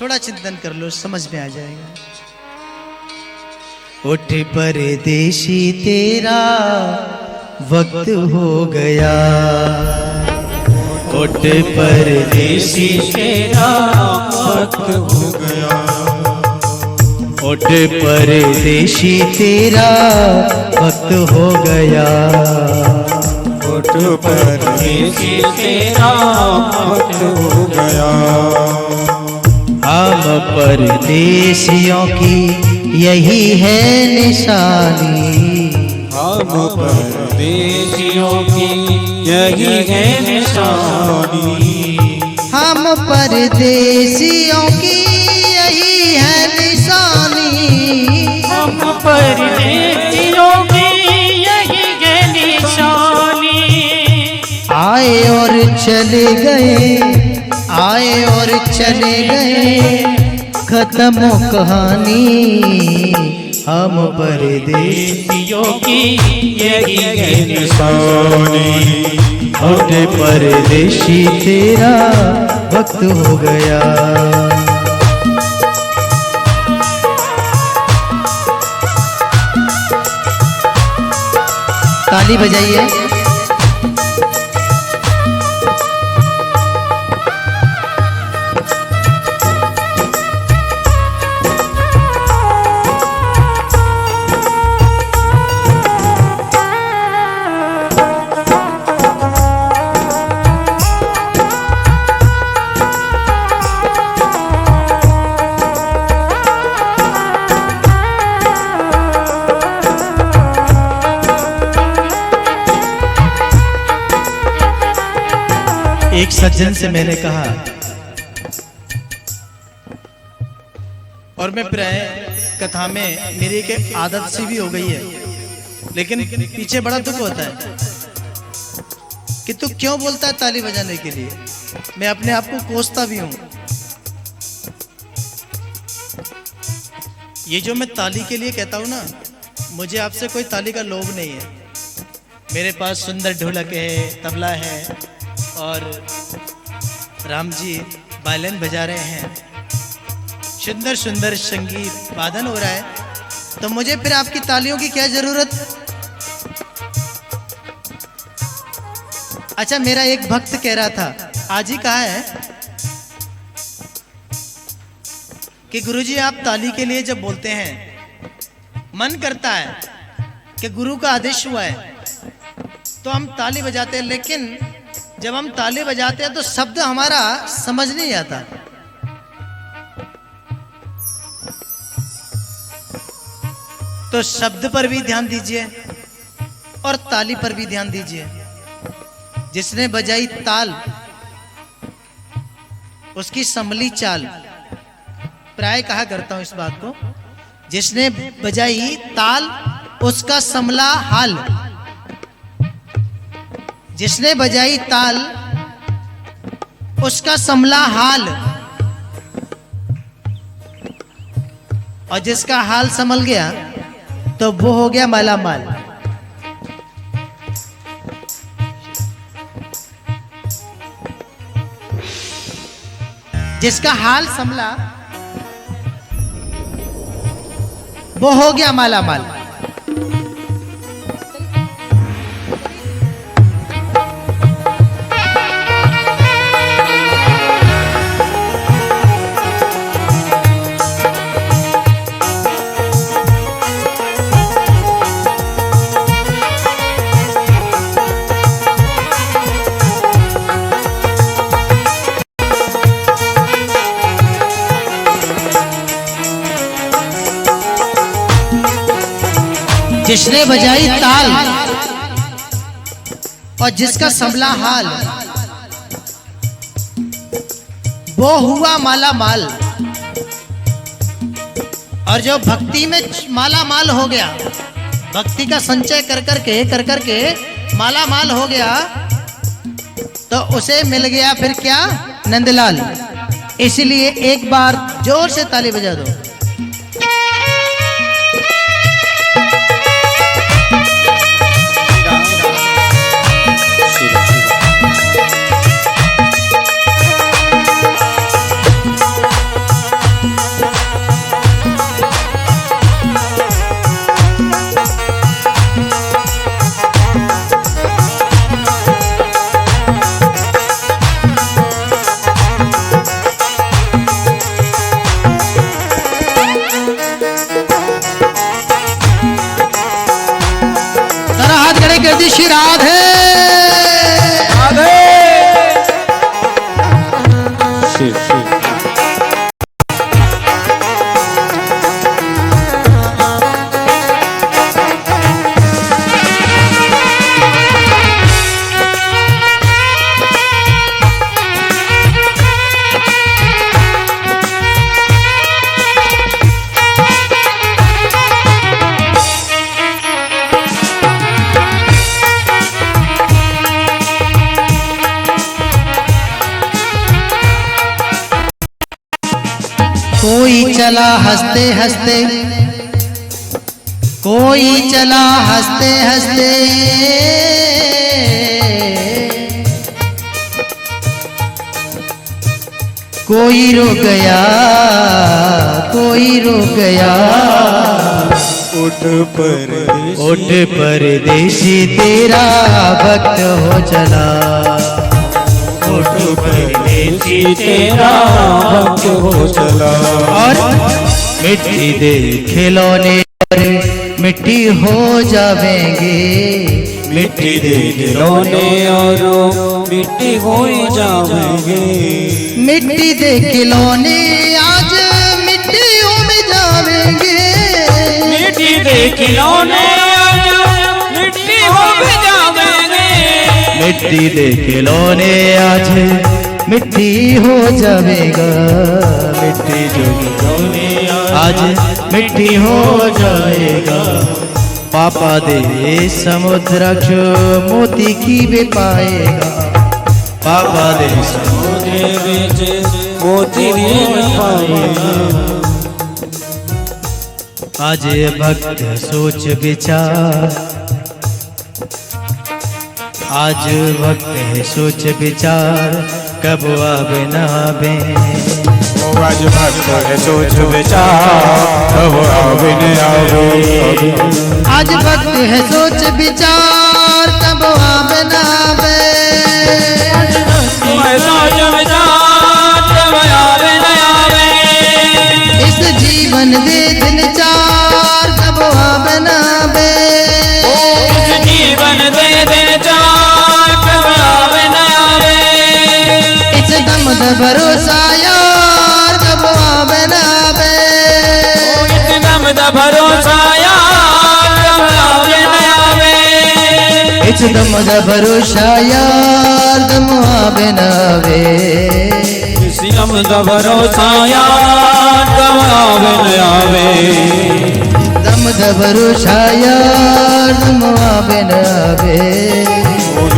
थोड़ा चिंतन कर लो, समझ में आ जाएगा। उठ परदेशी तेरा वक्त हो गया, उठ परदेशी तेरा वक्त हो गया, उठ परदेशी तेरा वक्त हो गया, उठ परदेशी तेरा वक्त हो गया। हम परदेशियों की यही है निशानी, हम परदेशियों की यही है निशानी, हम परदेशियों की यही है निशानी, हम परदेशियों की यही है निशानी। आए और चले गए, आए और चले गए, खत्म कहानी। हम परदेशियों की यही है निशानी, उठ परदेशी तेरा वक्त हो गया। ताली बजाइए। एक सज्जन से मैंने कहा, और मैं प्राय कथा में मेरी एक आदत सी भी हो गई है, लेकिन पीछे बड़ा दुख होता है कि तू क्यों बोलता है ताली बजाने के लिए। मैं अपने आप को कोसता भी हूं। ये जो मैं ताली के लिए कहता हूं ना, मुझे आपसे कोई ताली का लोभ नहीं है। मेरे पास सुंदर ढोलक है, तबला है, और राम जी वायलिन बजा रहे हैं, सुंदर सुंदर संगीत वादन हो रहा है, तो मुझे फिर आपकी तालियों की क्या जरूरत। अच्छा, मेरा एक भक्त कह रहा था, आज ही कहा है कि गुरुजी आप ताली के लिए जब बोलते हैं, मन करता है कि गुरु का आदेश हुआ है तो हम ताली बजाते हैं, लेकिन जब हम ताली बजाते हैं तो शब्द हमारा समझ नहीं आता। तो शब्द पर भी ध्यान दीजिए और ताली पर भी ध्यान दीजिए। जिसने बजाई ताल उसकी संभली चाल, प्राय कहा करता हूं इस बात को, जिसने बजाई ताल उसका संभला हाल, जिसने बजाई ताल उसका संभला हाल, और जिसका हाल संभल गया तो वो हो गया माला माल। जिसका हाल संभला वो हो गया माला माल। जिसने बजाई ताल और जिसका संभला हाल, वो हुआ माला माल। और जो भक्ति में माला माल हो गया, भक्ति का संचय कर करके माला माल हो गया, तो उसे मिल गया फिर क्या, नंदलाल। इसलिए एक बार जोर से ताली बजा दो। श्री राधे। शिव शिव कोई चला हंसते हंसते, कोई चला हंसते हंसते, कोई रो गया, कोई रो गया। उठ परदेसी, उठ परदेसी तेरा भक्त हो चला। उठ परदेसी तेरा भक्त हो चला। और मिट्टी दे खिलौने और मिट्टी हो जावेंगे। मिट्टी दे खिलौने और मिट्टी हो जावेंगे। मिट्टी दे खिलौने आज मिट्टियों में जावेंगे। मिट्टी दे खिलौने आज मिट्टी हो जावेंगे। मिट्टी दे खिलौने आज मिट्टी हो जाएगा। मिट्टी जो खिलौने आज मिट्टी हो जाएगा। पापा दे समुद्राक्ष मोती की भी पाएगा। पापा दे समुद्र विच मोती पाएगा। आज भक्त सोच विचार, आज वक्त है सोच विचार, कब आवे ना आवे। आज भक्त है सोच विचार, कब आवे न आवे। आज वक्त है सोच विचार, कब आवे ना आवे। सोच विचार कब आवे न आवे। इस जीवन दे दिन चार, कब आवे ना आवे। इस जीवन दे दिन चार कब आवे न आवे। इस दम द भरोसा यार, कब आवे ना आवे। इस दम द भरोसा यार कब आवे न आवे। इस दम द भरोसा यार, दम आवे ना आवे। इस दम दा भरोसा यार, कब आवे न आवे। दम द भरोसा यार, दम आवे ना आवे।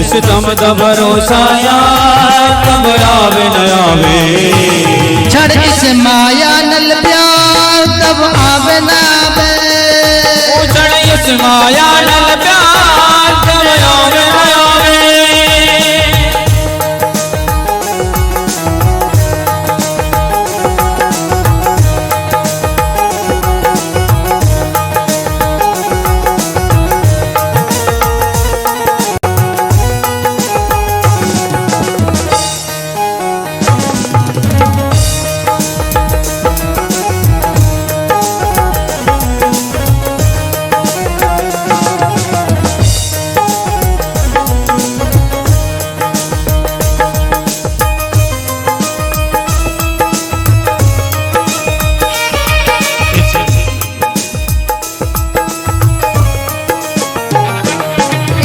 इस दम दा भरोसा यार, कब आवे न आवे। छड़ इस माया नल प्यार, तब आवे ना आवे। उजड़ इस माया नल प्यार कब आवे न आवे।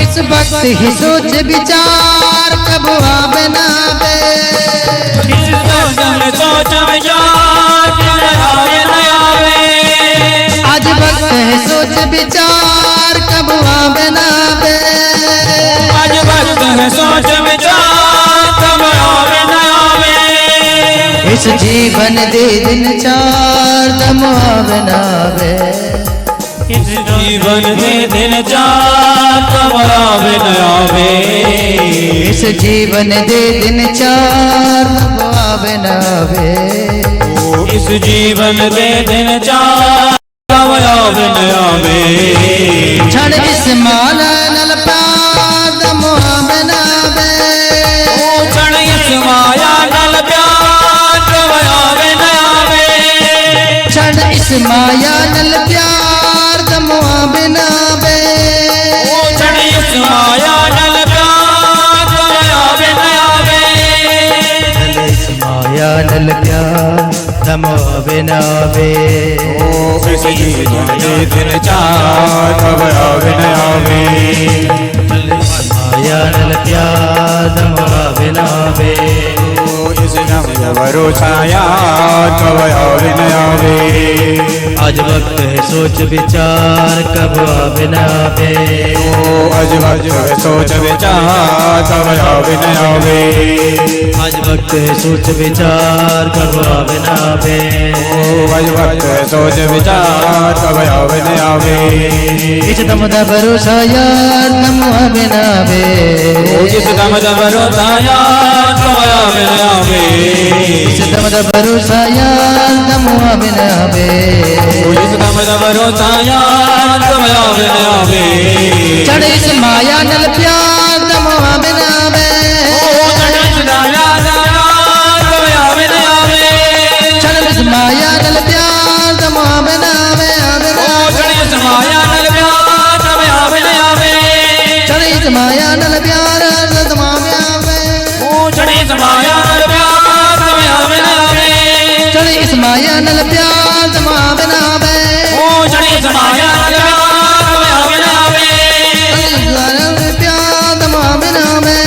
इस वक्त ही सोच विचार, कब आवे ना आवे। इस दम सोच विचार कब आवे न आवे। आज वक्त है सोच विचार, कब आवे ना आवे। आज वक्त है सोच विचार कब आवे न आवे। इस जीवन दे दिन चार, दम आवे ना आवे। इस जीवन दे दिन चार कब आवे न आवे। इस जीवन दे दिन चार, कब आवे ना आवे। इस जीवन दे दिन चार कब आवे न आवे। छड़ इस माला नल प्यार, दम आवे ना आवे। उजड़ इस माया नल प्यार कब आवे न आवे। छड़ इस माया नल प्यार, दम आवे ना आवे। उजड़ इस माया माया नल प्यार तमो बिनावे इस जीवन दे दिन चार कब आवे न आवे माया नल प्यार तमो बिनावे इस नाम जबरो छाया कब आवे न आवे आज वक्त है सोच विचार कब आवे न आवे आज वक्त है सोच विचार कब आवे न आवे आज वक्त है सोच विचार कब आवे न आवे आज वक्त है सोच विचार कब आवे न आवे इस दम दा भरोसा यार तम आवे न आवे इस दम दा भरोसा यार कब आवे न आवे इस दम दा भरोसा यार तम आवे न आवे इस दम दा भरोसा यार कब आवे न आवे चढ़ इस माया नल प्यार तम आवे न आवे चढ़ इस माया नल प्यार तम आवे न आवे आवे न चढ़ इस माया नल प्यार तम आवे आवे चढ़ इस माया नल प्यार तम आवे न आवे प्यार तम आवे न आवे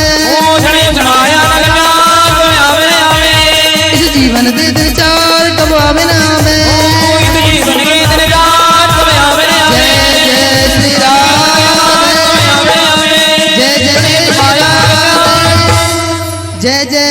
इस जीवन दे दिन चार कब आवे न आवे जय जय श्री राम जय जय श्री राम जय जय